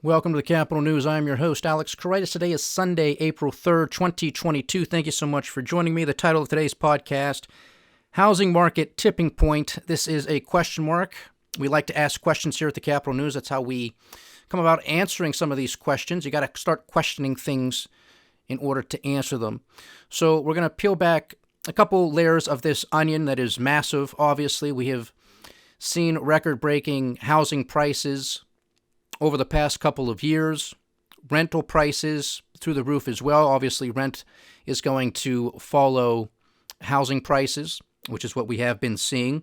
Welcome to the Capital News. I'm your host, Alex Corritis. Today is Sunday, April 3rd, 2022. Thank you so much for joining me. The title of today's podcast, Housing Market Tipping Point. This is a question mark. We like to ask questions here at the Capital News. That's how we come about answering some of these questions. You got to start questioning things in order to answer them. So we're going to peel back a couple layers of this onion that is massive. Obviously, we have seen record-breaking housing prices over the past couple of years. Rental prices through the roof as well. Obviously, rent is going to follow housing prices, which is what we have been seeing.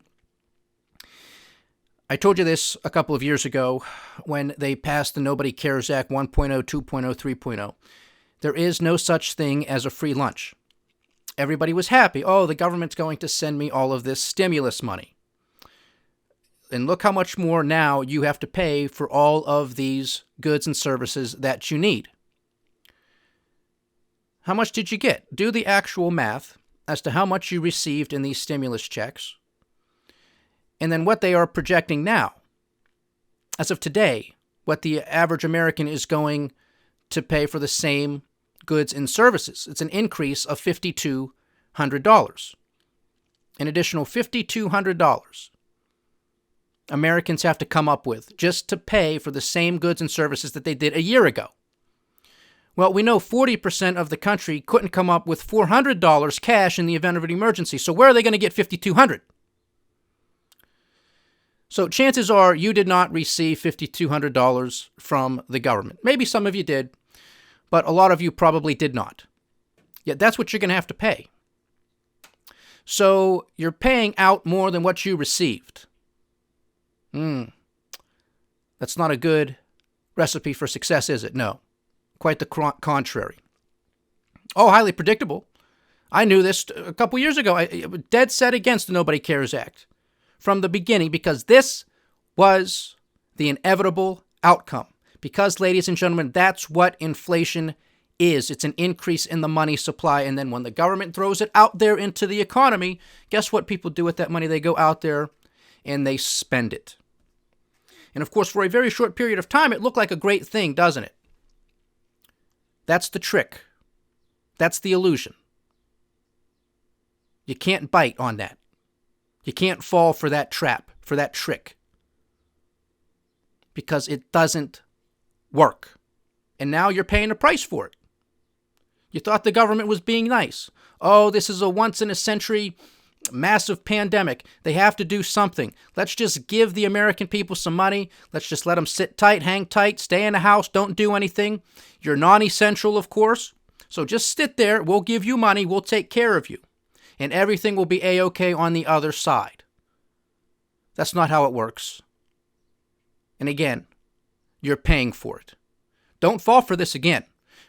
I told you this a couple of years ago when they passed the Nobody Cares Act 1.0, 2.0, 3.0. There is no such thing as a free lunch. Everybody was happy. Oh, the government's going to send me all of this stimulus money. And look how much more now you have to pay for all of these goods and services that you need. How much did you get? Do the actual math as to how much you received in these stimulus checks, and then what they are projecting now. As of today, what the average American is going to pay for the same goods and services. It's an increase of $5,200. An additional $5,200. Americans have to come up with just to pay for the same goods and services that they did a year ago. Well, we know 40% of the country couldn't come up with $400 cash in the event of an emergency. So where are they going to get $5,200? So chances are you did not receive $5,200 from the government. Maybe some of you did, but a lot of you probably did not. Yet that's what you're going to have to pay. So you're paying out more than what you received. That's not a good recipe for success, is it? No. Quite the contrary. Oh, highly predictable. I knew this a couple years ago. I was dead set against the Nobody Cares Act from the beginning because this was the inevitable outcome. Because, ladies and gentlemen, that's what inflation is. It's an increase in the money supply. And then when the government throws it out there into the economy, guess what people do with that money? They go out there and they spend it. And of course, for a very short period of time, it looked like a great thing, doesn't it? That's the trick. That's the illusion. You can't bite on that. You can't fall for that trap, for that trick. Because it doesn't work. And now you're paying a price for it. You thought the government was being nice. Oh, this is a once-in-a-century massive pandemic. They have to do something. Let's just give the American people some money. Let's just let them sit tight, hang tight, stay in the house, don't do anything. You're non-essential, of course. So just sit there. We'll give you money. We'll take care of you. And everything will be A-okay on the other side. That's not how it works. And again, you're paying for it. Don't fall for this again,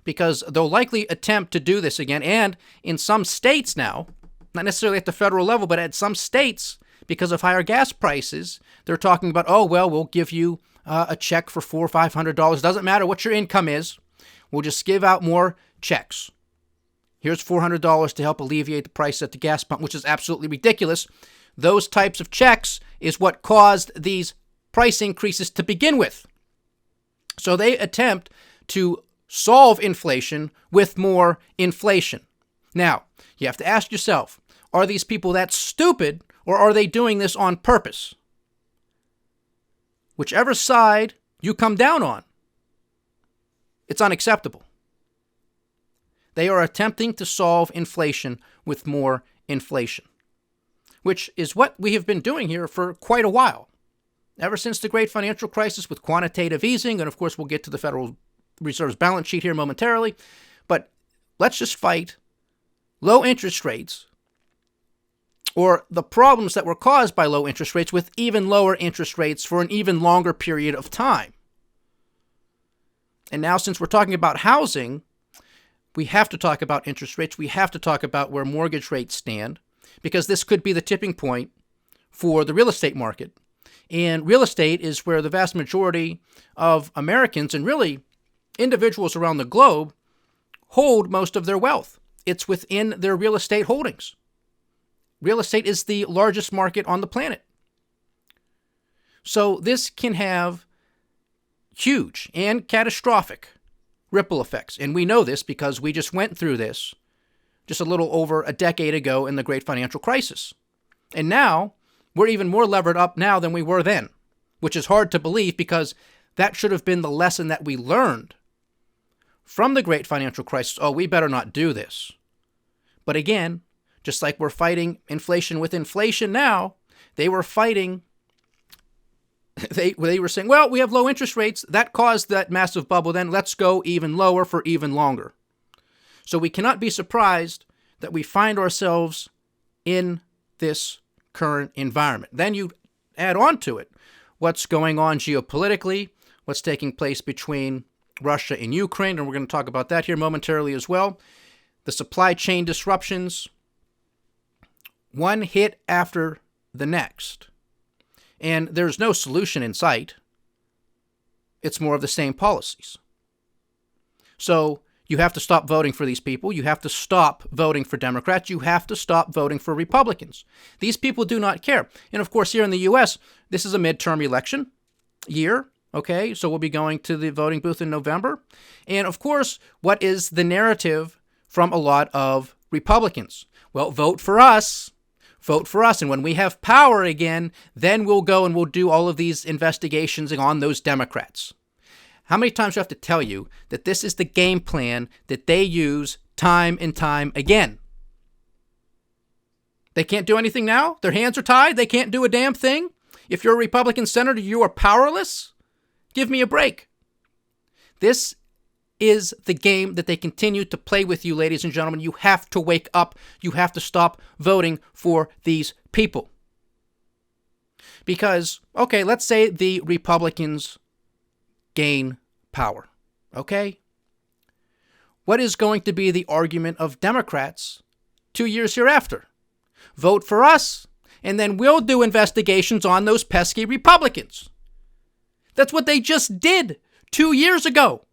because they'll likely attempt to do this again. And in some states now, not necessarily at the federal level, but at some states, because of higher gas prices, they're talking about, oh, well, we'll give you a check for $400 or $500. Doesn't matter what your income is. We'll just give out more checks. Here's $400 to help alleviate the price at the gas pump, which is absolutely ridiculous. Those types of checks is what caused these price increases to begin with. So they attempt to solve inflation with more inflation. Now, you have to ask yourself, are these people that stupid, or are they doing this on purpose? Whichever side you come down on, it's unacceptable. They are attempting to solve inflation with more inflation, which is what we have been doing here for quite a while. Ever since the great financial crisis with quantitative easing, and of course we'll get to the Federal Reserve's balance sheet here momentarily, but let's just fight low interest rates, or the problems that were caused by low interest rates, with even lower interest rates for an even longer period of time. And now, since we're talking about housing, we have to talk about interest rates. We have to talk about where mortgage rates stand, because this could be the tipping point for the real estate market. And real estate is where the vast majority of Americans, and really individuals around the globe, hold most of their wealth. It's within their real estate holdings. Real estate is the largest market on the planet. So this can have huge and catastrophic ripple effects. And we know this because we just went through this just a little over a decade ago in the great financial crisis. And now we're even more levered up now than we were then, which is hard to believe because that should have been the lesson that we learned from the great financial crisis. Oh, we better not do this. But again, just like we're fighting inflation with inflation now, they were fighting, they were saying, well, we have low interest rates. That caused that massive bubble. Then let's go even lower for even longer. So we cannot be surprised that we find ourselves in this current environment. Then you add on to it what's going on geopolitically, what's taking place between Russia and Ukraine, and we're going to talk about that here momentarily as well. The supply chain disruptions, one hit after the next. And there's no solution in sight. It's more of the same policies. So you have to stop voting for these people. You have to stop voting for Democrats. You have to stop voting for Republicans. These people do not care. And of course, here in the U.S., this is a midterm election year. Okay, so we'll be going to the voting booth in November. And of course, what is the narrative from a lot of Republicans? Well, vote for us. Vote for us. And when we have power again, then we'll go and we'll do all of these investigations on those Democrats. How many times do I have to tell you that this is the game plan that they use time and time again? They can't do anything now? Their hands are tied? They can't do a damn thing? If you're a Republican senator, you are powerless? Give me a break. This is the game that they continue to play with you, ladies and gentlemen. You have to wake up. You have to stop voting for these people. Because, okay, let's say the Republicans gain power, okay? What is going to be the argument of Democrats 2 years hereafter? Vote for us, and then we'll do investigations on those pesky Republicans. That's what they just did 2 years ago.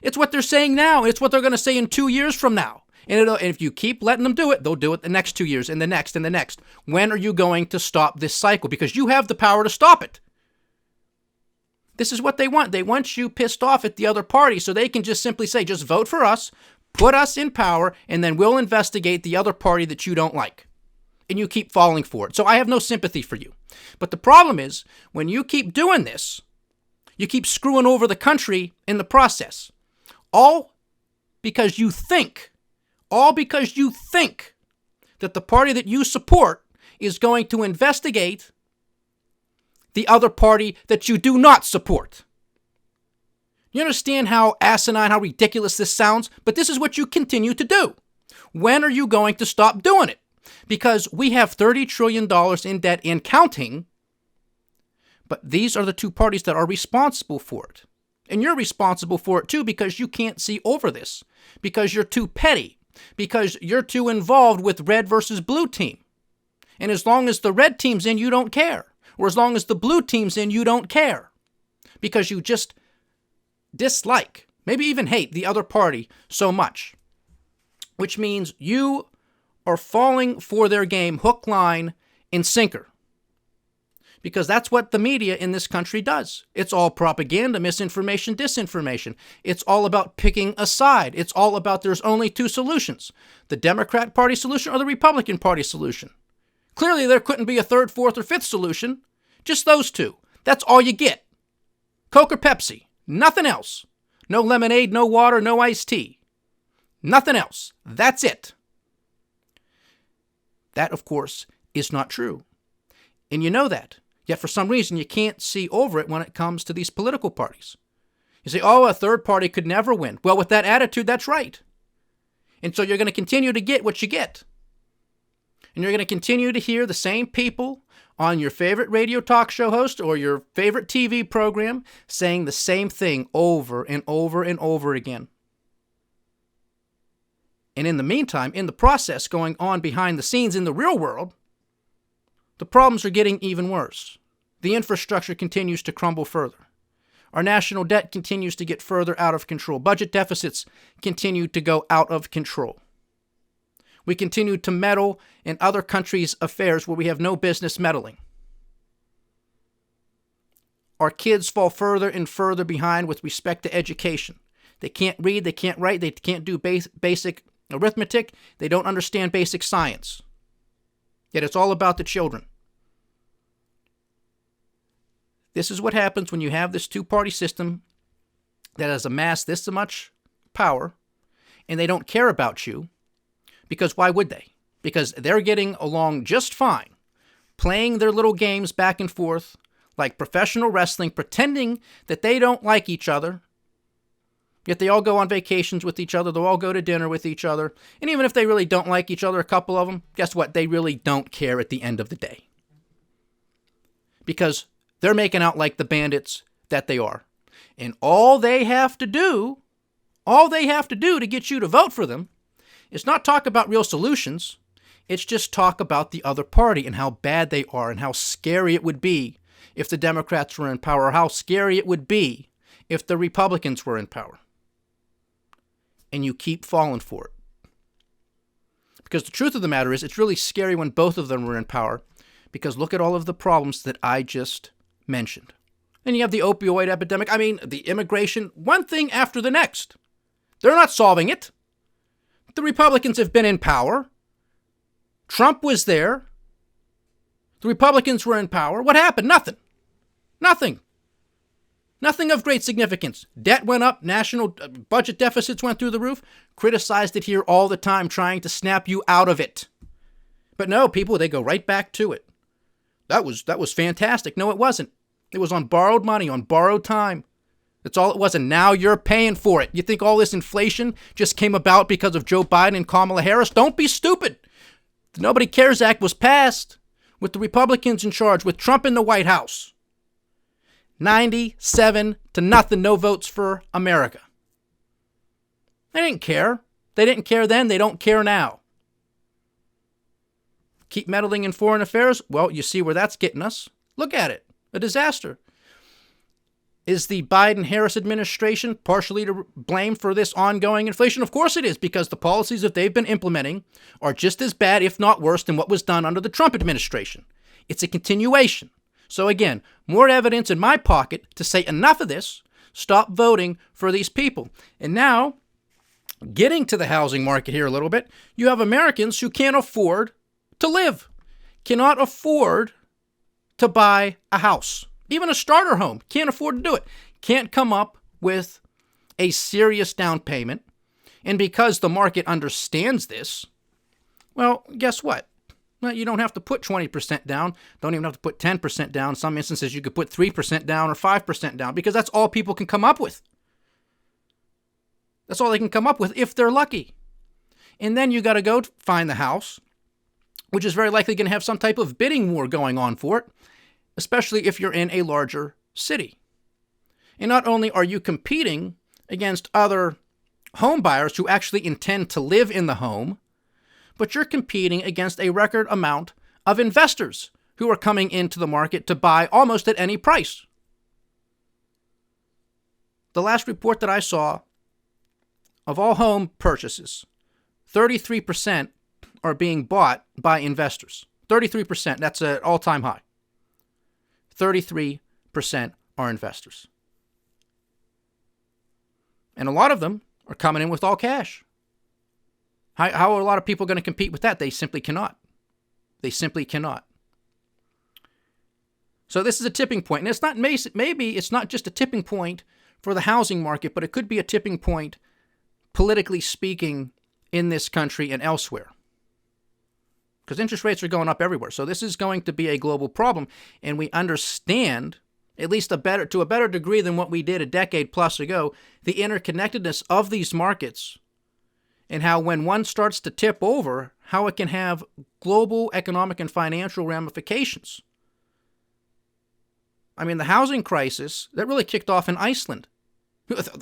It's what they're saying now. It's what they're going to say in 2 years from now. And if you keep letting them do it, they'll do it the next 2 years and the next and the next. When are you going to stop this cycle? Because you have the power to stop it. This is what they want. They want you pissed off at the other party so they can just simply say, just vote for us, put us in power, and then we'll investigate the other party that you don't like. And you keep falling for it. So I have no sympathy for you. But the problem is, when you keep doing this, you keep screwing over the country in the process. All because you think that the party that you support is going to investigate the other party that you do not support. You understand how asinine, how ridiculous this sounds? But this is what you continue to do. When are you going to stop doing it? Because we have $30 trillion in debt and counting, but these are the two parties that are responsible for it. And you're responsible for it too because you can't see over this, because you're too petty, because you're too involved with red versus blue team. And as long as the red team's in, you don't care. Or as long as the blue team's in, you don't care. Because you just dislike, maybe even hate the other party so much. Which means you are falling for their game hook, line, and sinker. Because that's what the media in this country does. It's all propaganda, misinformation, disinformation. It's all about picking a side. It's all about there's only two solutions. The Democrat Party solution or the Republican Party solution. Clearly, there couldn't be a third, fourth, or fifth solution. Just those two. That's all you get. Coke or Pepsi. Nothing else. No lemonade, no water, no iced tea. Nothing else. That's it. That, of course, is not true. And you know that. Yet for some reason, you can't see over it when it comes to these political parties. You say, oh, a third party could never win. Well, with that attitude, that's right. And so you're going to continue to get what you get. And you're going to continue to hear the same people on your favorite radio talk show host or your favorite TV program saying the same thing over and over and over again. And in the meantime, in the process going on behind the scenes in the real world, the problems are getting even worse. The infrastructure continues to crumble further. Our national debt continues to get further out of control. Budget deficits continue to go out of control. We continue to meddle in other countries' affairs where we have no business meddling. our kids fall further and further behind with respect to education. They can't read, they can't write, they can't do basic arithmetic, they don't understand basic science. Yet it's all about the children. This is what happens when you have this two-party system that has amassed this much power, and they don't care about you, because why would they? Because they're getting along just fine, playing their little games back and forth like professional wrestling, pretending that they don't like each other, yet they all go on vacations with each other, they'll all go to dinner with each other, and even if they really don't like each other, a couple of them, guess what? They really don't care at the end of the day. Because they're making out like the bandits that they are. And all they have to do to get you to vote for them is not talk about real solutions. It's just talk about the other party and how bad they are and how scary it would be if the Democrats were in power, or how scary it would be if the Republicans were in power. And you keep falling for it. Because the truth of the matter is, it's really scary when both of them are in power, because look at all of the problems that I just mentioned. And you have the opioid epidemic, the immigration, one thing after the next. They're not solving it. The Republicans have been in power. Trump was there. The Republicans were in power. What happened? Nothing. Nothing of great significance. Debt went up. National budget deficits went through the roof. Criticized it here all the time, trying to snap you out of it. But no, people, they go right back to it. That was fantastic. No, it wasn't. It was on borrowed money, on borrowed time. That's all it was, and now you're paying for it. You think all this inflation just came about because of Joe Biden and Kamala Harris? Don't be stupid. The Nobody Cares Act was passed with the Republicans in charge, with Trump in the White House. 97-0, no votes for America. They didn't care. They didn't care then. They don't care now. Keep meddling in foreign affairs? Well, you see where that's getting us. Look at it. A disaster. Is the Biden-Harris administration partially to blame for this ongoing inflation? Of course it is, because the policies that they've been implementing are just as bad, if not worse, than what was done under the Trump administration. It's a continuation. So again, more evidence in my pocket to say enough of this. Stop voting for these people. And now, getting to the housing market here a little bit, you have Americans who can't afford to live, cannot afford to buy a house. Even a starter home, can't afford to do it. Can't come up with a serious down payment. And because the market understands this, well, guess what? Well, you don't have to put 20% down. Don't even have to put 10% down. In some instances, you could put 3% down or 5% down, because that's all people can come up with. That's all they can come up with if they're lucky. And then you got to go find the house, which is very likely going to have some type of bidding war going on for it, especially if you're in a larger city. And not only are you competing against other home buyers who actually intend to live in the home, but you're competing against a record amount of investors who are coming into the market to buy almost at any price. The last report that I saw of all home purchases, 33% are being bought by investors. 33%, that's an all-time high. 33% are investors. And a lot of them are coming in with all cash. How are a lot of people going to compete with that? They simply cannot. They simply cannot. So this is a tipping point. And it's not, maybe it's not just a tipping point for the housing market, but it could be a tipping point, politically speaking, in this country and elsewhere. Because interest rates are going up everywhere. So this is going to be a global problem. And we understand, at least to a better degree than what we did a decade plus ago, the interconnectedness of these markets, and how when one starts to tip over, how it can have global economic and financial ramifications. The housing crisis, that really kicked off in Iceland.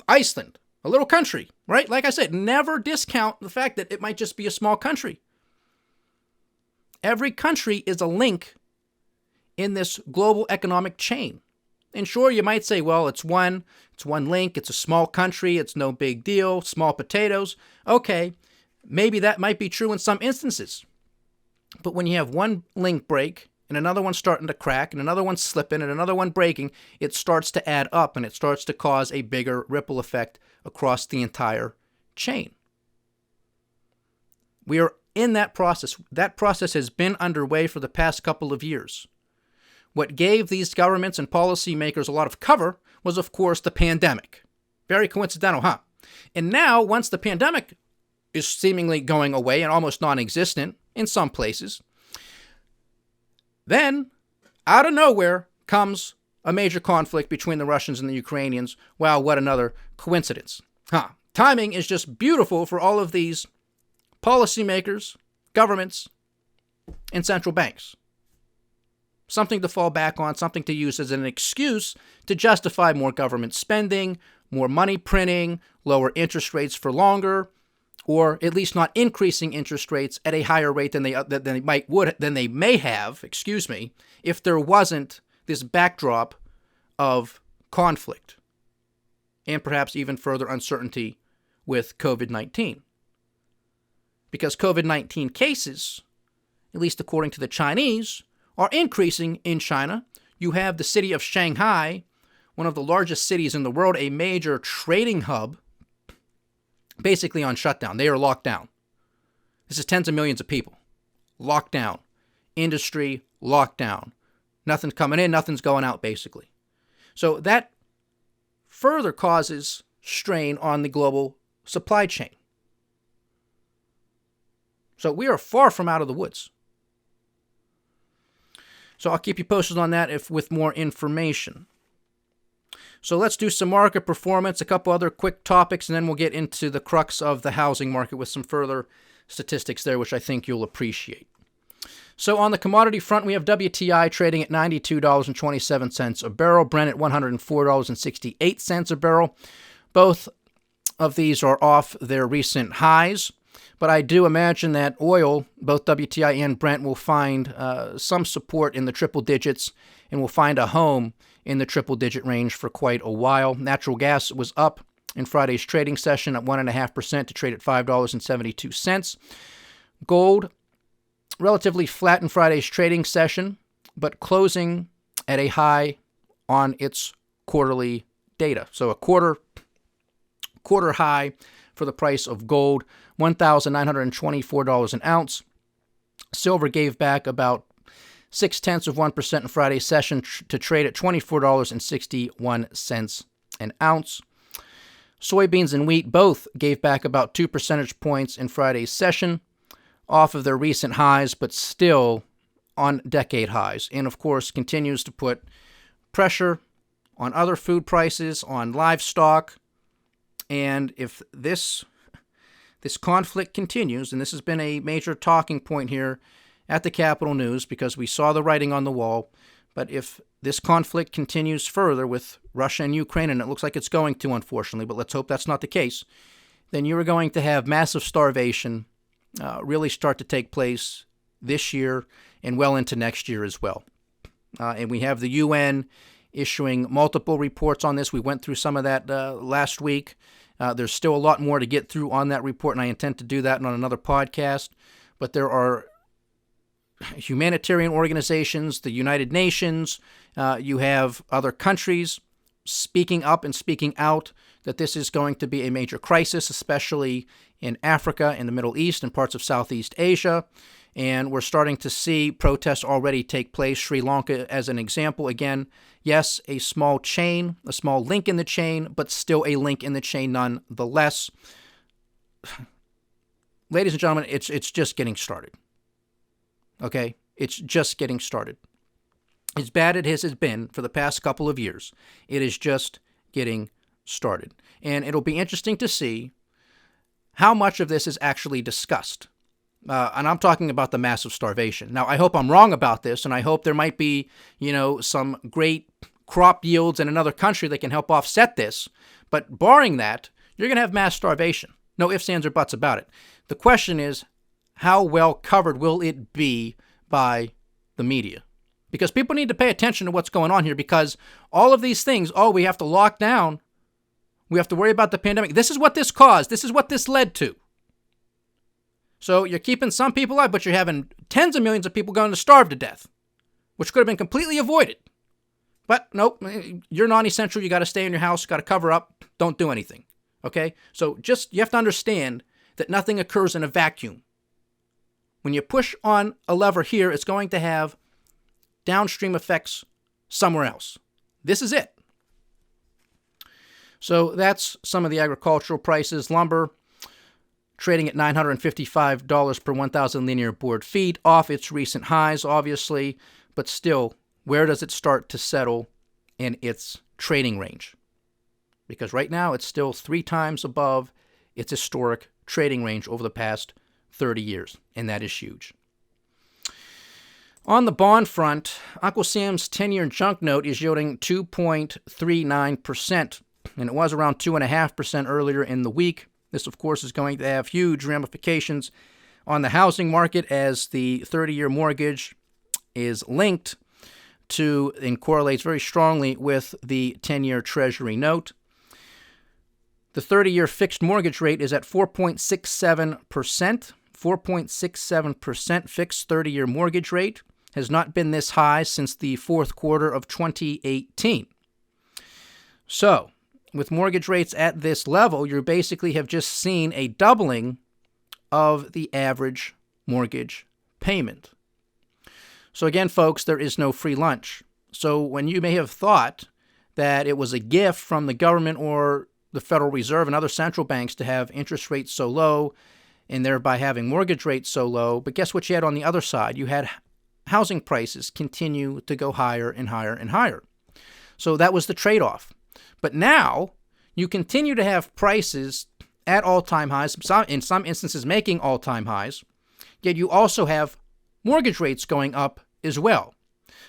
Iceland, a little country, right? Like I said, never discount the fact that it might just be a small country. Every country is a link in this global economic chain. And sure, you might say, well, it's one link, it's a small country, it's no big deal, small potatoes. Okay, maybe that might be true in some instances. But when you have one link break and another one starting to crack, and another one slipping, and another one breaking, it starts to add up, and it starts to cause a bigger ripple effect across the entire chain. We are in that process. That process has been underway for the past couple of years. What gave these governments and policymakers a lot of cover was, of course, the pandemic. Very coincidental, huh? And now, once the pandemic is seemingly going away and almost non-existent in some places, then, out of nowhere, comes a major conflict between the Russians and the Ukrainians. Wow, what another coincidence. Huh? Timing is just beautiful for all of these policymakers, governments, and central banks. Something to fall back on, something to use as an excuse to justify more government spending, more money printing, lower interest rates for longer, or at least not increasing interest rates at a higher rate than they may have, if there wasn't this backdrop of conflict and perhaps even further uncertainty with COVID-19. Because COVID-19 cases, at least according to the Chinese, are increasing in China. You have the city of Shanghai, one of the largest cities in the world, a major trading hub, basically on shutdown. They are locked down. This is tens of millions of people. Locked down. Industry locked down. Nothing's coming in, nothing's going out, basically. So that further causes strain on the global supply chain. So we are far from out of the woods. So I'll keep you posted on that with more information. So let's do some market performance, a couple other quick topics, and then we'll get into the crux of the housing market with some further statistics there, which I think you'll appreciate. So on the commodity front, we have WTI trading at $92.27 a barrel, Brent at $104.68 a barrel. Both of these are off their recent highs. But I do imagine that oil, both WTI and Brent, will find some support in the triple digits and will find a home in the triple-digit range for quite a while. Natural gas was up in Friday's trading session at 1.5% to trade at $5.72. Gold, relatively flat in Friday's trading session, but closing at a high on its quarterly data. So a quarter high for the price of gold, $1,924 an ounce. Silver gave back about 0.6% in Friday's session to trade at $24.61 an ounce. Soybeans and wheat both gave back about 2 percentage points in Friday's session, off of their recent highs, but still on decade highs. And of course, continues to put pressure on other food prices, on livestock. And if this conflict continues, and this has been a major talking point here at the Kapital News because we saw the writing on the wall, but if this conflict continues further with Russia and Ukraine, and it looks like it's going to, unfortunately, but let's hope that's not the case, then you are going to have massive starvation really start to take place this year and well into next year as well. And we have the UN issuing multiple reports on this. We went through some of that last week. There's still a lot more to get through on that report, and I intend to do that on another podcast. But there are humanitarian organizations, the United Nations, you have other countries speaking up and speaking out that this is going to be a major crisis, especially in Africa, in the Middle East, and parts of Southeast Asia. And we're starting to see protests already take place. Sri Lanka, as an example, again, yes, a small chain, a small link in the chain, but still a link in the chain nonetheless. Ladies and gentlemen, it's just getting started. Okay? It's just getting started. As bad as it has been for the past couple of years, it is just getting started. And it'll be interesting to see how much of this is actually discussed. And I'm talking about the massive starvation. Now, I hope I'm wrong about this, and I hope there might be, some great crop yields in another country that can help offset this. But barring that, you're going to have mass starvation. No ifs, ands, or buts about it. The question is, how well covered will it be by the media? Because people need to pay attention to what's going on here, because all of these things, we have to lock down. We have to worry about the pandemic. This is what this caused. This is what this led to. So you're keeping some people alive, but you're having tens of millions of people going to starve to death. which could have been completely avoided. But nope, you're non-essential. You got to stay in your house, got to cover up, don't do anything. Okay? So you have to understand that nothing occurs in a vacuum. When you push on a lever here, it's going to have downstream effects somewhere else. This is it. So that's some of the agricultural prices. Lumber trading at $955 per 1,000 linear board feet, off its recent highs, obviously, but still, where does it start to settle in its trading range? Because right now it's still 3 times above its historic trading range over the past 30 years, and that is huge. On the bond front, Uncle Sam's 10-year junk note is yielding 2.39%, and it was around 2.5% earlier in the week. This, of course, is going to have huge ramifications on the housing market as the 30-year mortgage is linked to and correlates very strongly with the 10-year Treasury note. The 30-year fixed mortgage rate is at 4.67%. 4.67% fixed 30-year mortgage rate has not been this high since the fourth quarter of 2018. So, with mortgage rates at this level, you basically have just seen a doubling of the average mortgage payment. So again, folks, there is no free lunch. So when you may have thought that it was a gift from the government or the Federal Reserve and other central banks to have interest rates so low and thereby having mortgage rates so low, but guess what you had on the other side? You had housing prices continue to go higher and higher and higher. So that was the trade-off. But now you continue to have prices at all-time highs, in some instances making all-time highs, yet you also have mortgage rates going up as well.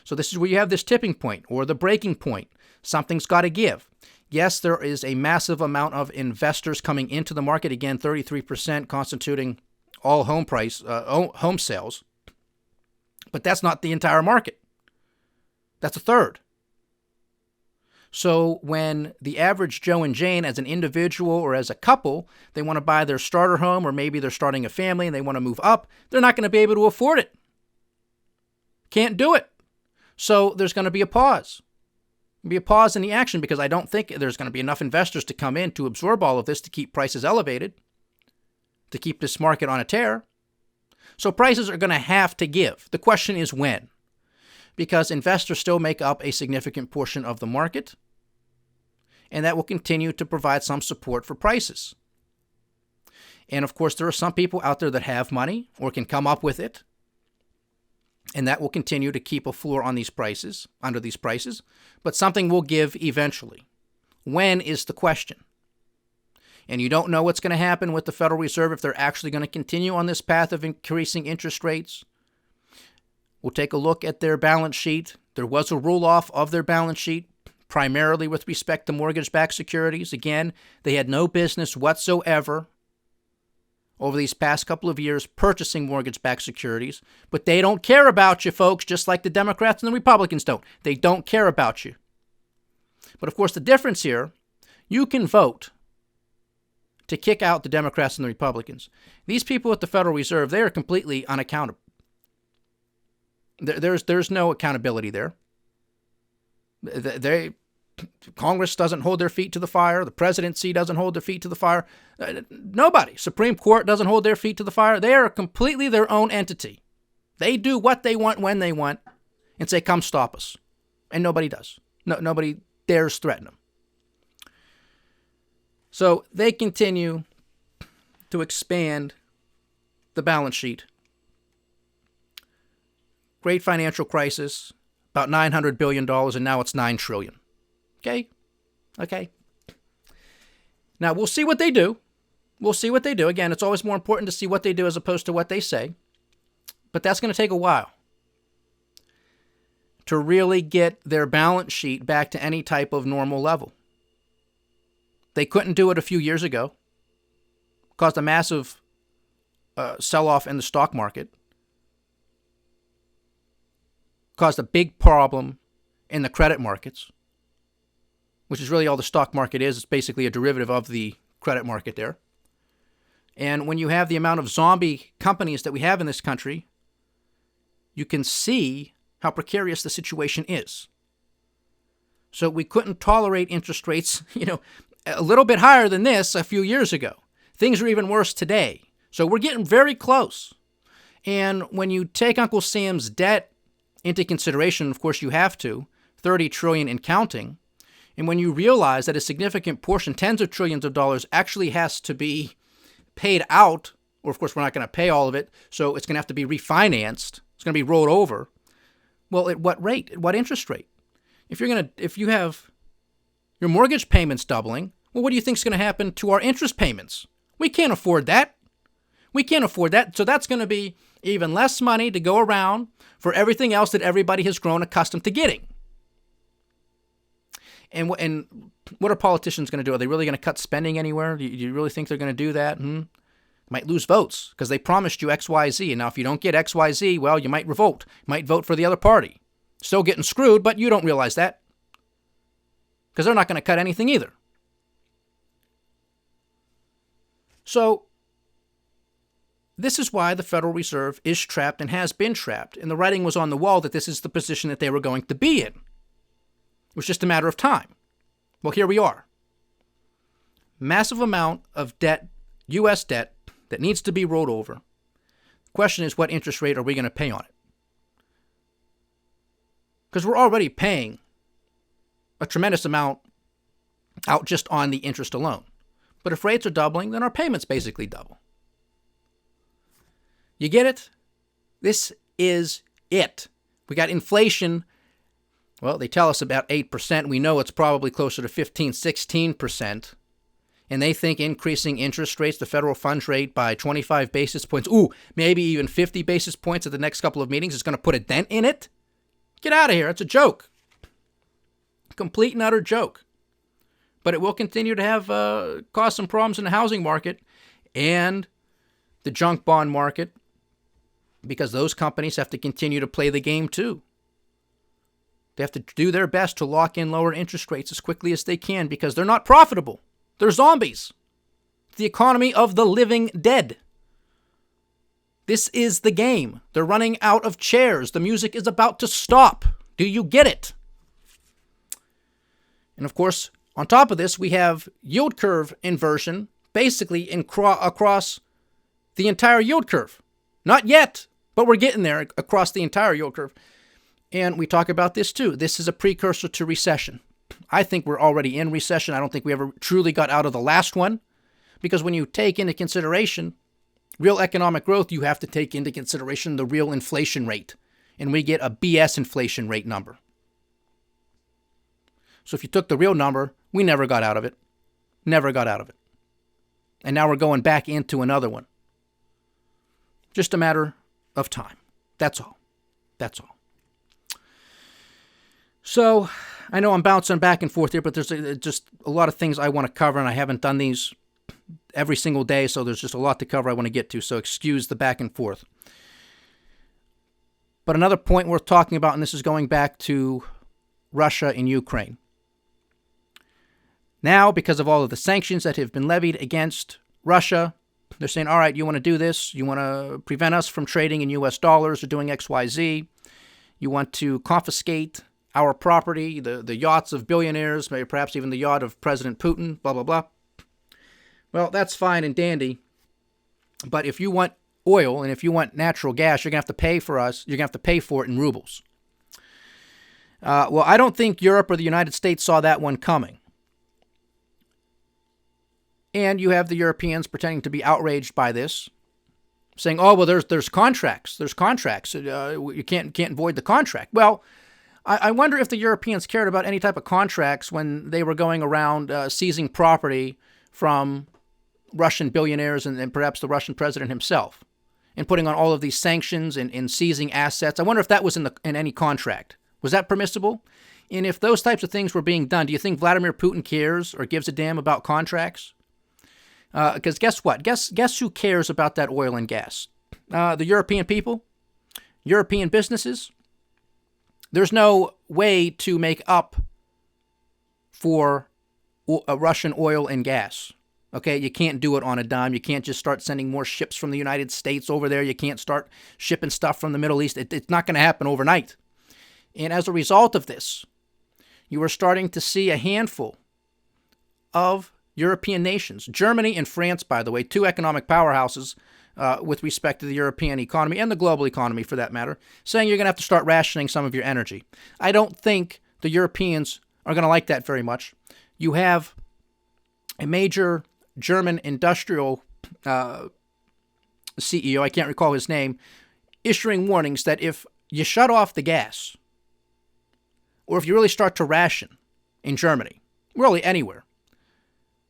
So this is where you have this tipping point or the breaking point. Something's got to give. Yes, there is a massive amount of investors coming into the market. Again, 33% constituting all home sales. But that's not the entire market. That's a third. So when the average Joe and Jane as an individual or as a couple, they want to buy their starter home or maybe they're starting a family and they want to move up, they're not going to be able to afford it. Can't do it. So there's going to be a pause. Be a pause in the action because I don't think there's going to be enough investors to come in to absorb all of this to keep prices elevated, to keep this market on a tear. So prices are going to have to give. The question is when. Because investors still make up a significant portion of the market, and that will continue to provide some support for prices. And of course, there are some people out there that have money or can come up with it, and that will continue to keep a floor on these prices, under these prices, but something will give eventually. When is the question? And you don't know what's going to happen with the Federal Reserve, if they're actually going to continue on this path of increasing interest rates. We'll take a look at their balance sheet. There was a roll-off of their balance sheet, primarily with respect to mortgage-backed securities. Again, they had no business whatsoever over these past couple of years purchasing mortgage-backed securities. But they don't care about you, folks, just like the Democrats and the Republicans don't. They don't care about you. But of course, the difference here, you can vote to kick out the Democrats and the Republicans. These people at the Federal Reserve, they are completely unaccountable. There's no accountability there. Congress doesn't hold their feet to the fire. The presidency doesn't hold their feet to the fire. Nobody. Supreme Court doesn't hold their feet to the fire. They are completely their own entity. They do what they want when they want and say, come stop us. And nobody does. Nobody dares threaten them. So they continue to expand the balance sheet. Great financial crisis, about $900 billion, and now it's $9 trillion. Okay? Now, we'll see what they do. Again, it's always more important to see what they do as opposed to what they say. But that's going to take a while to really get their balance sheet back to any type of normal level. They couldn't do it a few years ago. Caused a massive sell-off in the stock market. Caused a big problem in the credit markets, which is really all the stock market is. It's basically a derivative of the credit market there. And when you have the amount of zombie companies that we have in this country, you can see how precarious the situation is. So we couldn't tolerate interest rates, a little bit higher than this a few years ago. Things are even worse today. So we're getting very close. And when you take Uncle Sam's debt into consideration, of course you have to, 30 trillion and counting, and when you realize that a significant portion, tens of trillions of dollars, actually has to be paid out, or of course we're not going to pay all of it, so it's going to have to be refinanced, it's going to be rolled over. Well, at what rate? At what interest rate? If you have your mortgage payments doubling, well, what do you think is going to happen to our interest payments? We can't afford that. We can't afford that. So that's going to be even less money to go around for everything else that everybody has grown accustomed to getting. And what are politicians going to do? Are they really going to cut spending anywhere? Do you really think they're going to do that? Might lose votes because they promised you X, Y, Z. And now if you don't get X, Y, Z, well, you might revolt. You might vote for the other party. Still getting screwed, but you don't realize that because they're not going to cut anything either. So this is why the Federal Reserve is trapped and has been trapped. And the writing was on the wall that this is the position that they were going to be in. It was just a matter of time. Well, here we are. Massive amount of debt, U.S. debt, that needs to be rolled over. The question is, what interest rate are we going to pay on it? Because we're already paying a tremendous amount out just on the interest alone. But if rates are doubling, then our payments basically double. You get it? This is it. We got inflation. Well, they tell us about 8%. We know it's probably closer to 15, 16%. And they think increasing interest rates, the federal funds rate, by 25 basis points, maybe even 50 basis points at the next couple of meetings is going to put a dent in it? Get out of here. It's a joke. Complete and utter joke. But it will continue to have cause some problems in the housing market and the junk bond market because those companies have to continue to play the game too. They have to do their best to lock in lower interest rates as quickly as they can because they're not profitable. They're zombies. The economy of the living dead. This is the game. They're running out of chairs. The music is about to stop. Do you get it? And of course, on top of this, we have yield curve inversion basically across the entire yield curve. Not yet, but we're getting there across the entire yield curve. And we talk about this too. This is a precursor to recession. I think we're already in recession. I don't think we ever truly got out of the last one. Because when you take into consideration real economic growth, you have to take into consideration the real inflation rate. And we get a BS inflation rate number. So if you took the real number, we never got out of it. Never got out of it. And now we're going back into another one. Just a matter of time. That's all. That's all. So I know I'm bouncing back and forth here, but there's just a lot of things I want to cover, and I haven't done these every single day, so there's just a lot to cover I want to get to, so excuse the back and forth. But another point worth talking about, and this is going back to Russia and Ukraine. Now, because of all of the sanctions that have been levied against Russia, they're saying, all right, you want to do this? You want to prevent us from trading in U.S. dollars or doing X, Y, Z? You want to confiscate our property, the yachts of billionaires, maybe perhaps even the yacht of President Putin, blah, blah, blah. Well, that's fine and dandy. But if you want oil and if you want natural gas, you're going to have to pay for us. You're going to have to pay for it in rubles. Well, I don't think Europe or the United States saw that one coming. And you have the Europeans pretending to be outraged by this, saying, oh, well, there's contracts. There's contracts. You can't void the contract. Well, I wonder if the Europeans cared about any type of contracts when they were going around seizing property from Russian billionaires and perhaps the Russian president himself and putting on all of these sanctions and seizing assets. I wonder if that was in any contract. Was that permissible? And if those types of things were being done, do you think Vladimir Putin cares or gives a damn about contracts? Because guess what? Guess who cares about that oil and gas? The European people? European businesses? There's no way to make up for Russian oil and gas. Okay, you can't do it on a dime. You can't just start sending more ships from the United States over there. You can't start shipping stuff from the Middle East. It's not going to happen overnight. And as a result of this, you are starting to see a handful of European nations, Germany and France, by the way, two economic powerhouses with respect to the European economy and the global economy for that matter, saying you're going to have to start rationing some of your energy. I don't think the Europeans are going to like that very much. You have a major German industrial CEO, I can't recall his name, issuing warnings that if you shut off the gas, or if you really start to ration in Germany, really anywhere,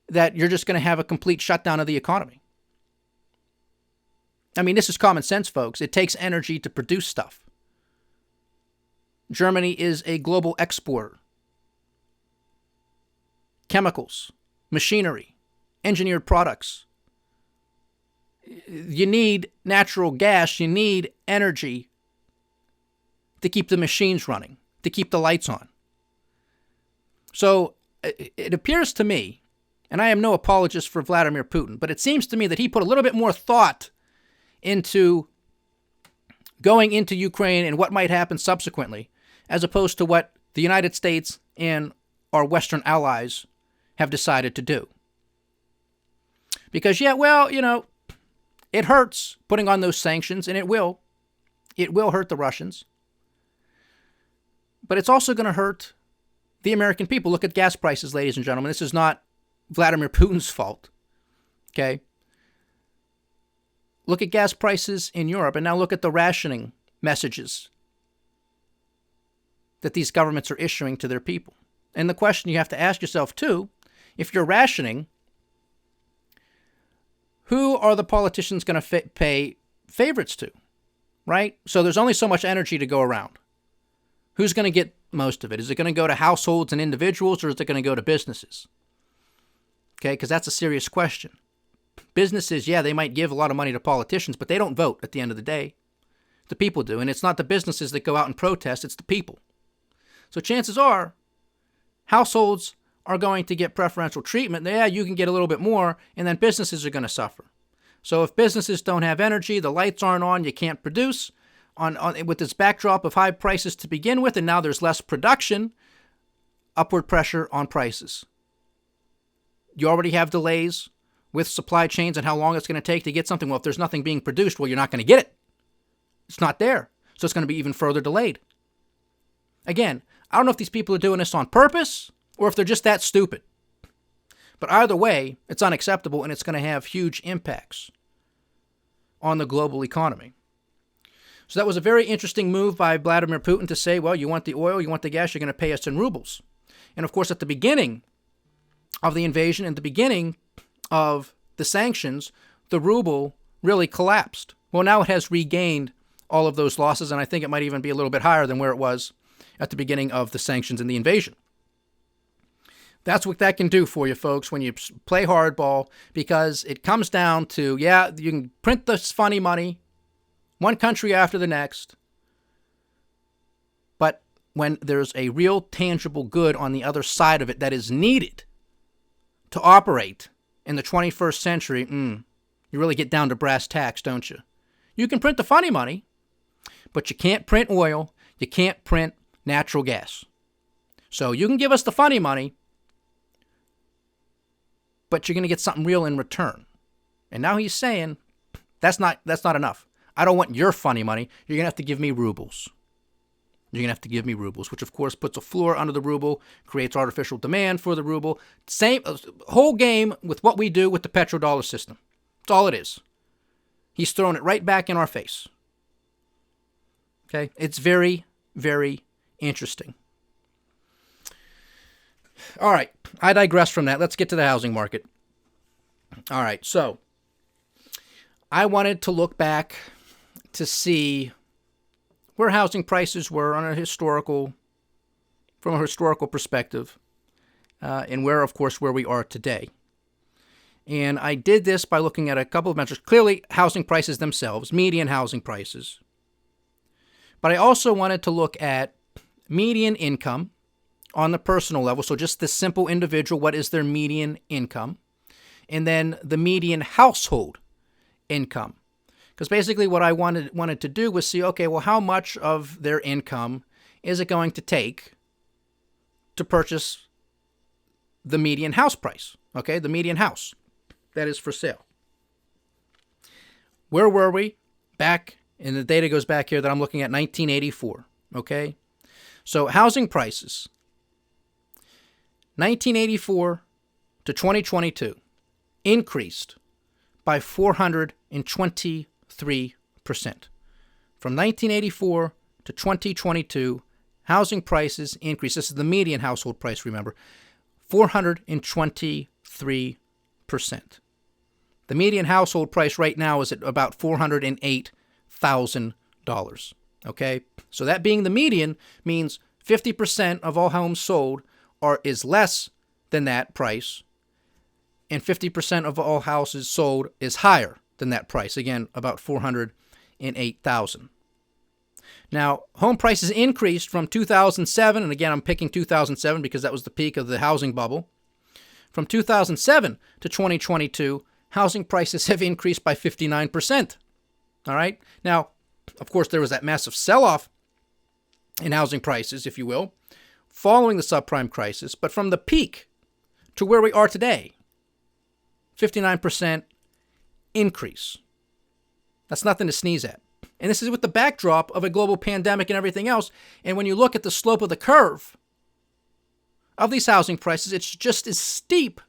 that you're just going to have a complete shutdown of the economy. I mean, this is common sense, folks. It takes energy to produce stuff. Germany is a global exporter. Chemicals, machinery, engineered products. You need natural gas. You need energy to keep the machines running, to keep the lights on. So it appears to me, and I am no apologist for Vladimir Putin, but it seems to me that he put a little bit more thought into going into Ukraine and what might happen subsequently, as opposed to what the United States and our Western allies have decided to do. Because, it hurts putting on those sanctions, and it will. It will hurt the Russians. But it's also going to hurt the American people. Look at gas prices, ladies and gentlemen. This is not Vladimir Putin's fault. Okay? Look at gas prices in Europe, and now look at the rationing messages that these governments are issuing to their people. And the question you have to ask yourself, too, if you're rationing, who are the politicians going to pay favorites to, right? So there's only so much energy to go around. Who's going to get most of it? Is it going to go to households and individuals, or is it going to go to businesses? Okay, because that's a serious question. Businesses, they might give a lot of money to politicians, but they don't vote at the end of the day. The people do, and it's not the businesses that go out and protest, it's the people. So chances are, households are going to get preferential treatment. You can get a little bit more, and then businesses are going to suffer. So if businesses don't have energy, the lights aren't on, you can't produce, with this backdrop of high prices to begin with, and now there's less production, upward pressure on prices. You already have delays with supply chains and how long it's going to take to get something. Well, if there's nothing being produced, you're not going to get it. It's not there. So it's going to be even further delayed. Again, I don't know if these people are doing this on purpose or if they're just that stupid. But either way, it's unacceptable, and it's going to have huge impacts on the global economy. So that was a very interesting move by Vladimir Putin to say, well, you want the oil, you want the gas, you're going to pay us in rubles. And of course, at the beginning of the invasion and the beginning of the sanctions, the ruble really collapsed. Well, now it has regained all of those losses, and I think it might even be a little bit higher than where it was at the beginning of the sanctions and the invasion. That's what that can do for you, folks, when you play hardball, because it comes down to, you can print this funny money, one country after the next, but when there's a real tangible good on the other side of it that is needed to operate in the 21st century, you really get down to brass tacks, don't you? You can print the funny money, but you can't print oil, you can't print natural gas. So you can give us the funny money, but you're going to get something real in return. And now he's saying, that's not enough. I don't want your funny money. You're going to have to give me rubles. You're going to have to give me rubles, which of course puts a floor under the ruble, creates artificial demand for the ruble. Same whole game with what we do with the petrodollar system. That's all it is. He's throwing it right back in our face. Okay? It's very, very interesting. All right. I digress from that. Let's get to the housing market. All right. So I wanted to look back to see where housing prices were from a historical perspective, and where we are today. And I did this by looking at a couple of metrics. Clearly, housing prices themselves, median housing prices. But I also wanted to look at median income on the personal level. So just the simple individual, what is their median income? And then the median household income. Because basically what I wanted to do was see, okay, well, how much of their income is it going to take to purchase the median house price? Okay, the median house that is for sale. Where were we back? And the data goes back here that I'm looking at 1984. Okay, so housing prices 1984 to 2022 increased by 423%. From 1984 to 2022, housing prices increased. This is the median household price, remember, 423%. The median household price right now is at about $408,000. Okay, so that being the median means 50% of all homes sold is less than that price, and 50% of all houses sold is higher than that price. Again, about $408,000. Now, home prices increased from 2007, and again, I'm picking 2007 because that was the peak of the housing bubble. From 2007 to 2022, housing prices have increased by 59%. All right? Now, of course, there was that massive sell-off in housing prices, if you will, following the subprime crisis, but from the peak to where we are today, 59% increase. That's nothing to sneeze at. And this is with the backdrop of a global pandemic and everything else. And when you look at the slope of the curve of these housing prices, it's just as steep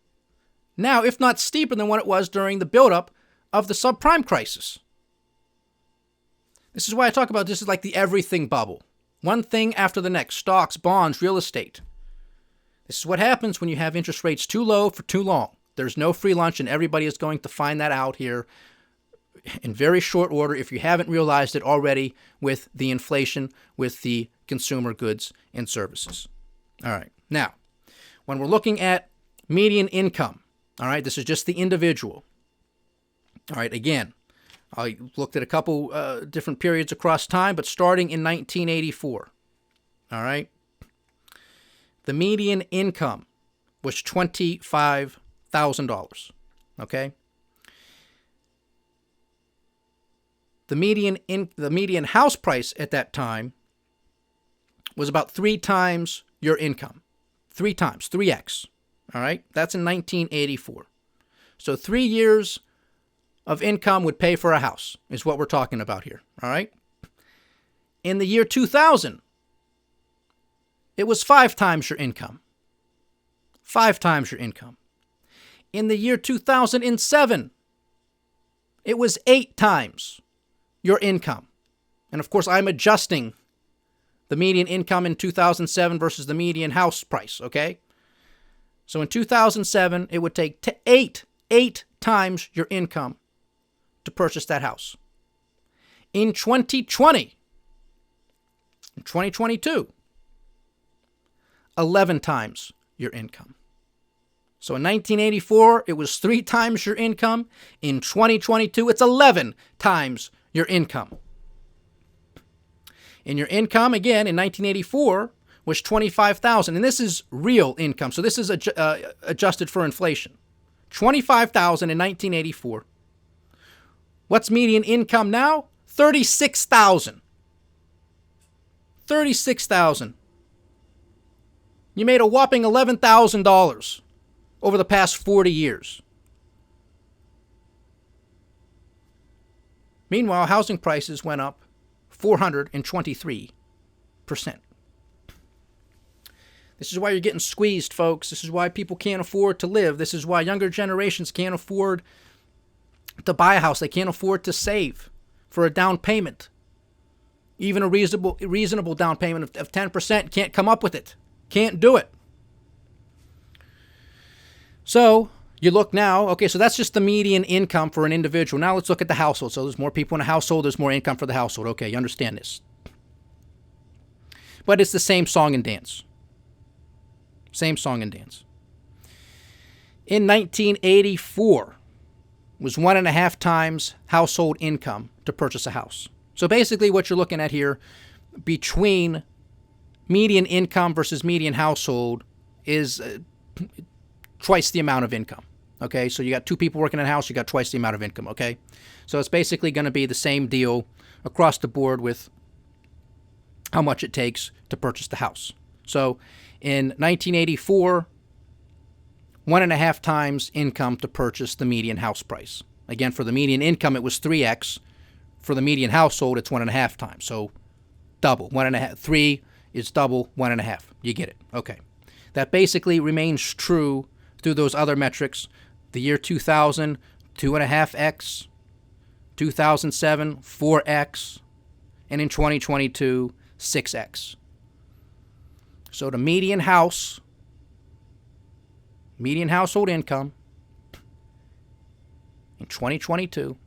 now, if not steeper than what it was during the buildup of the subprime crisis. This is why I talk about this is like the everything bubble. One thing after the next: stocks, bonds, real estate. This is what happens when you have interest rates too low for too long. There's no free lunch, and everybody is going to find that out here in very short order if you haven't realized it already with the inflation with the consumer goods and services. All right. Now, when we're looking at median income, all right, this is just the individual. All right, again, I looked at a couple different periods across time, but starting in 1984, all right, the median income was $25,000, okay? The median house price at that time was about 3 times your income. 3 times, 3x. All right? That's in 1984. So 3 years of income would pay for a house, is what we're talking about here. All right? In the year 2000, it was 5 times your income. 5 times your income. In the year 2007, it was 8 times your income. And of course, I'm adjusting the median income in 2007 versus the median house price, okay? So in 2007, it would take 8 times your income to purchase that house. In 2020, in 2022, 11 times your income. So in 1984, it was 3 times your income. In 2022, it's 11 times your income. And your income, again, in 1984 was $25,000. And this is real income. So this is adjusted for inflation. $25,000 in 1984. What's median income now? $36,000. $36,000. You made a whopping $11,000 over the past 40 years. Meanwhile, housing prices went up 423%. This is why you're getting squeezed, folks. This is why people can't afford to live. This is why younger generations can't afford to buy a house. They can't afford to save for a down payment. Even a reasonable down payment of 10% can't come up with it. Can't do it. So you look now, okay, so that's just the median income for an individual. Now let's look at the household. So there's more people in a household, there's more income for the household. Okay, you understand this. But it's the same song and dance. Same song and dance. In 1984, was 1.5 times household income to purchase a house. So basically what you're looking at here between median income versus median household is twice the amount of income. Okay, so you got 2 people working in a house, you got twice the amount of income, okay? So it's basically going to be the same deal across the board with how much it takes to purchase the house. So in 1984, 1.5 times income to purchase the median house price. Again, for the median income, it was 3x. For the median household, it's 1.5 times. So double. 1.5. 3 is double 1.5. You get it. Okay. That basically remains true through those other metrics. The year 2000, 2.5x. 2007, 4x. And in 2022, 6x. So the median household income in 2022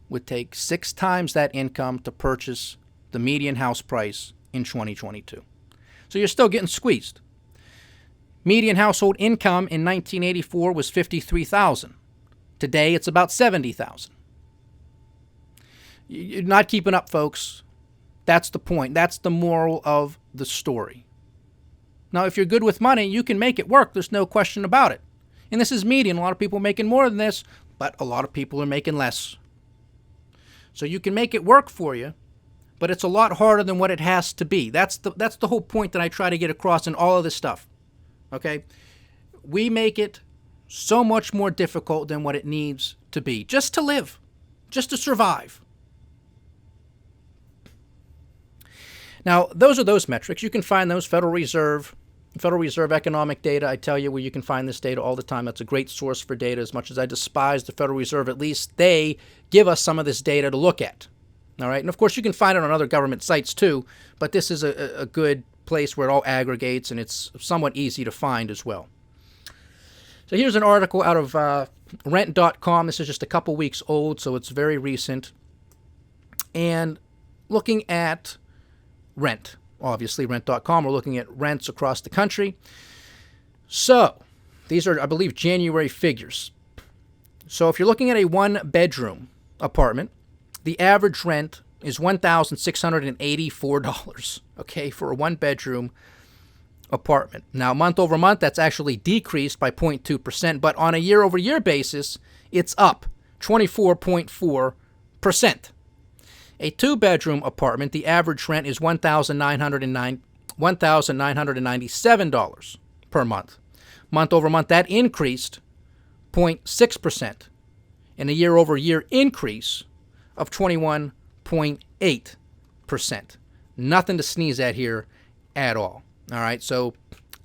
would take 6 times that income to purchase the median house price in 2022. So you're still getting squeezed. Median household income in 1984 was $53,000. Today it's about $70,000. You're not keeping up, folks. That's the point. That's the moral of the story. Now, if you're good with money, you can make it work. There's no question about it. And this is median. A lot of people are making more than this, but a lot of people are making less. So you can make it work for you, but it's a lot harder than what it has to be. That's the whole point that I try to get across in all of this stuff. Okay? We make it so much more difficult than what it needs to be, just to live, just to survive. Now, those are those metrics. You can find those Federal Reserve economic data. I tell you where you can find this data all the time. That's a great source for data. As much as I despise the Federal Reserve, at least they give us some of this data to look at. All right. And of course, you can find it on other government sites too, but this is a good place where it all aggregates and it's somewhat easy to find as well. So here's an article out of rent.com. This is just a couple weeks old, so it's very recent. And looking at rent, obviously rent.com, we're looking at rents across the country. So these are, I believe, January figures. So if you're looking at a 1-bedroom apartment, the average rent is $1,684, okay, for a 1-bedroom apartment. Now, month over month, that's actually decreased by 0.2%, but on a year-over-year basis, it's up 24.4%. A 2-bedroom apartment, the average rent is $1,997 per month. Month over month, that increased 0.6%, and a year-over-year increase of 21.8%. Nothing to sneeze at here at all. All right, so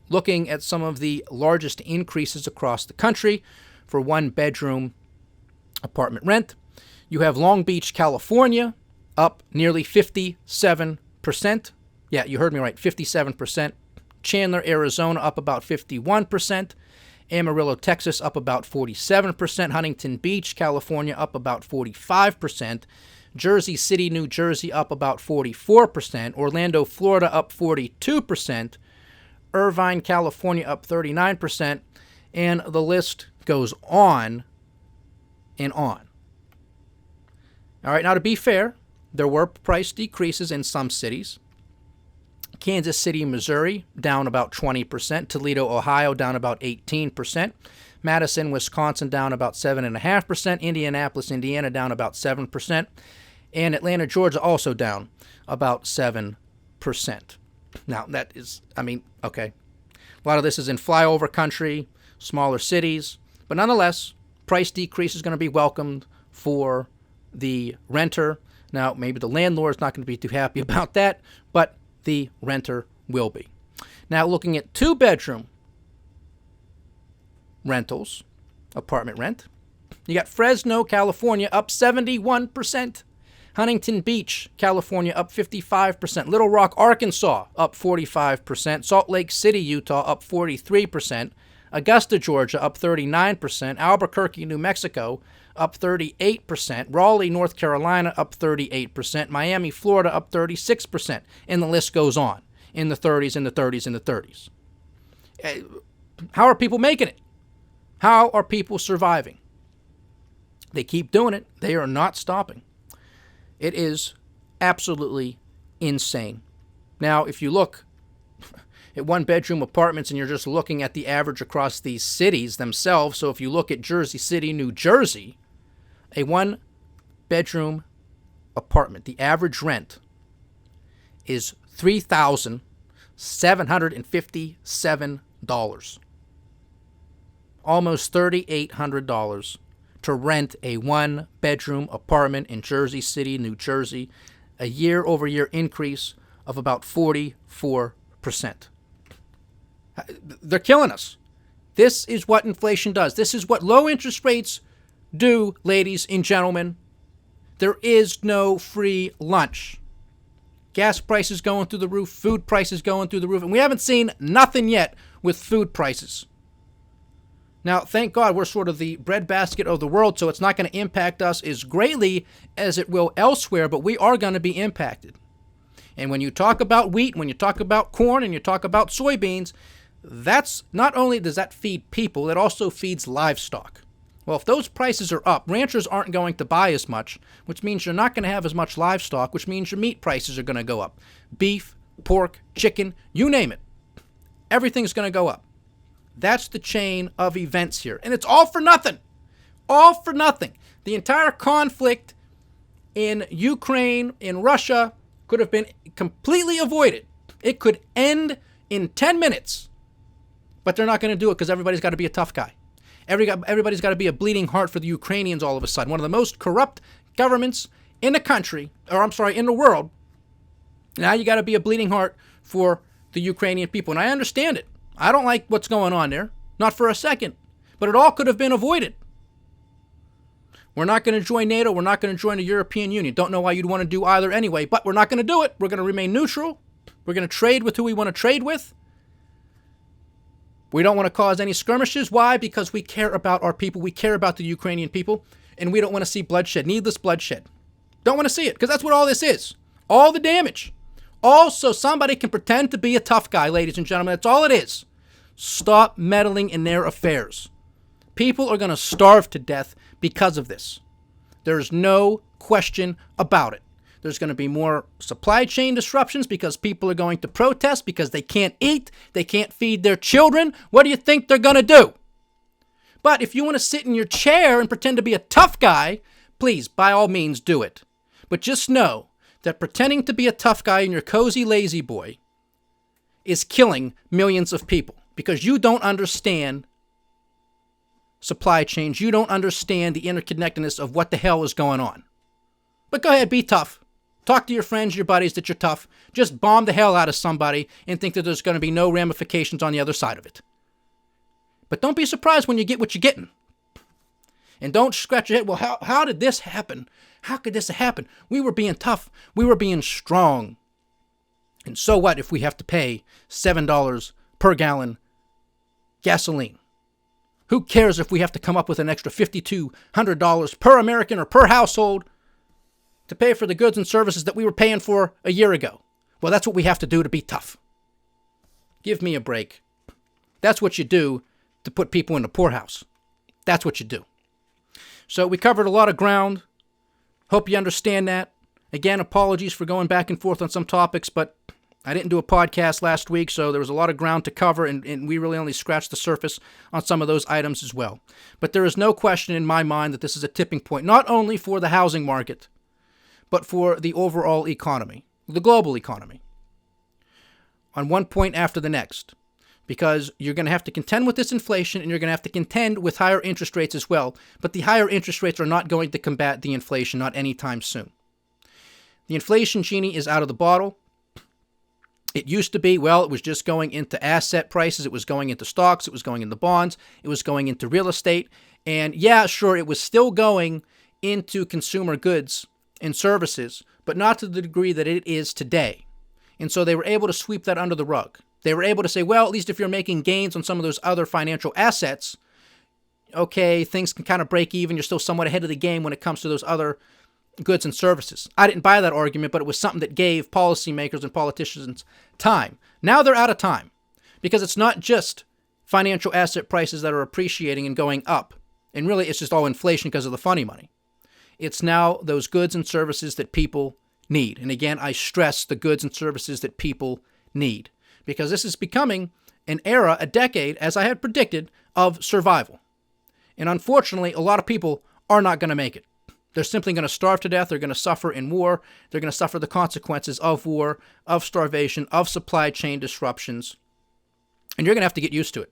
looking at some of the largest increases across the country for 1-bedroom apartment rent, you have Long Beach, California, up nearly 57%. Yeah, you heard me right, 57%. Chandler, Arizona, up about 51%. Amarillo, Texas, up about 47%. Huntington Beach, California, up about 45%. Jersey City, New Jersey, up about 44%. Orlando, Florida, up 42%. Irvine, California, up 39%. And the list goes on and on. All right, now to be fair, there were price decreases in some cities. Kansas City, Missouri, down about 20%. Toledo, Ohio, down about 18%. Madison, Wisconsin, down about 7.5%. Indianapolis, Indiana, down about 7%. And Atlanta, Georgia, also down about 7%. Now, that is, okay. A lot of this is in flyover country, smaller cities. But nonetheless, price decrease is going to be welcomed for the renter. Now, maybe the landlord is not going to be too happy about that, but the renter will be. Now, looking at 2-bedroom rentals, apartment rent, you got Fresno, California, up 71%. Huntington Beach, California, up 55%. Little Rock, Arkansas, up 45%. Salt Lake City, Utah, up 43%. Augusta, Georgia, up 39%. Albuquerque, New Mexico, up 38%. Raleigh, North Carolina, up 38%. Miami, Florida, up 36%. And the list goes on in the 30s and the 30s and the 30s. How are people making it? How are people surviving? They keep doing it. They are not stopping. It is absolutely insane. Now, if you look at 1-bedroom apartments and you're just looking at the average across these cities themselves, so if you look at Jersey City, New Jersey, a 1-bedroom apartment, the average rent is $3,757. Almost $3,800 to rent a one-bedroom apartment in Jersey City, New Jersey, a year-over-year increase of about 44%. They're killing us. This is what inflation does. This is what low interest rates do, ladies and gentlemen. There is no free lunch. Gas prices going through the roof, food prices going through the roof, and we haven't seen nothing yet with food prices. Now, thank God we're sort of the breadbasket of the world, so it's not going to impact us as greatly as it will elsewhere, but we are going to be impacted. And when you talk about wheat, when you talk about corn, and you talk about soybeans, that's not only does that feed people, it also feeds livestock. Well, if those prices are up, ranchers aren't going to buy as much, which means you're not going to have as much livestock, which means your meat prices are going to go up. Beef, pork, chicken, you name it. Everything's going to go up. That's the chain of events here. And it's all for nothing. All for nothing. The entire conflict in Ukraine, in Russia, could have been completely avoided. It could end in 10 minutes. But they're not going to do it because everybody's got to be a tough guy. Everybody's got to be a bleeding heart for the Ukrainians all of a sudden. One of the most corrupt governments in the country, in the world. Now you got to be a bleeding heart for the Ukrainian people. And I understand it. I don't like what's going on there. Not for a second. But it all could have been avoided. We're not going to join NATO. We're not going to join the European Union. Don't know why you'd want to do either anyway. But we're not going to do it. We're going to remain neutral. We're going to trade with who we want to trade with. We don't want to cause any skirmishes. Why? Because we care about our people. We care about the Ukrainian people. And we don't want to see bloodshed, needless bloodshed. Don't want to see it because that's what all this is. All the damage. Also, somebody can pretend to be a tough guy, ladies and gentlemen. That's all it is. Stop meddling in their affairs. People are going to starve to death because of this. There's no question about it. There's going to be more supply chain disruptions because people are going to protest because they can't eat, they can't feed their children. What do you think they're going to do? But if you want to sit in your chair and pretend to be a tough guy, please, by all means, do it. But just know that pretending to be a tough guy in your cozy lazy boy is killing millions of people because you don't understand supply chains. You don't understand the interconnectedness of what the hell is going on. But go ahead, be tough. Talk to your friends, your buddies that you're tough. Just bomb the hell out of somebody and think that there's going to be no ramifications on the other side of it. But don't be surprised when you get what you're getting. And don't scratch your head, well, how did this happen? How could this happen? We were being tough. We were being strong. And so what if we have to pay $7 per gallon gasoline? Who cares if we have to come up with an extra $5,200 per American or per household to pay for the goods and services that we were paying for a year ago? Well, that's what we have to do to be tough. Give me a break. That's what you do to put people in the poorhouse. That's what you do. So we covered a lot of ground. Hope you understand that. Again, apologies for going back and forth on some topics, but I didn't do a podcast last week, so there was a lot of ground to cover, and we really only scratched the surface on some of those items as well. But there is no question in my mind that this is a tipping point, not only for the housing market, but for the overall economy, the global economy, on one point after the next. Because you're going to have to contend with this inflation, and you're going to have to contend with higher interest rates as well. But the higher interest rates are not going to combat the inflation, not anytime soon. The inflation genie is out of the bottle. It used to be, well, it was just going into asset prices. It was going into stocks. It was going into bonds. It was going into real estate. And yeah, sure, it was still going into consumer goods and services, but not to the degree that it is today. And so they were able to sweep that under the rug. They were able to say, well, at least if you're making gains on some of those other financial assets, okay, things can kind of break even. You're still somewhat ahead of the game when it comes to those other goods and services. I didn't buy that argument, but it was something that gave policymakers and politicians time. Now they're out of time because it's not just financial asset prices that are appreciating and going up. And really, it's just all inflation because of the funny money. It's now those goods and services that people need. And again, I stress the goods and services that people need. Because this is becoming an era, a decade, as I had predicted, of survival. And unfortunately, a lot of people are not going to make it. They're simply going to starve to death. They're going to suffer in war. They're going to suffer the consequences of war, of starvation, of supply chain disruptions. And you're going to have to get used to it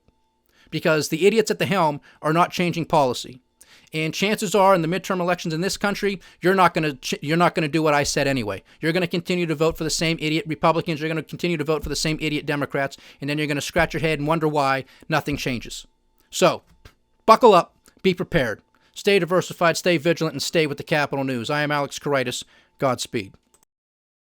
because the idiots at the helm are not changing policy. And chances are in the midterm elections in this country, you're not going to do what I said anyway. You're going to continue to vote for the same idiot Republicans. You're going to continue to vote for the same idiot Democrats. And then you're going to scratch your head and wonder why nothing changes. So buckle up. Be prepared. Stay diversified, stay vigilant, and stay with the Capital News. I am Alex Karitis. Godspeed.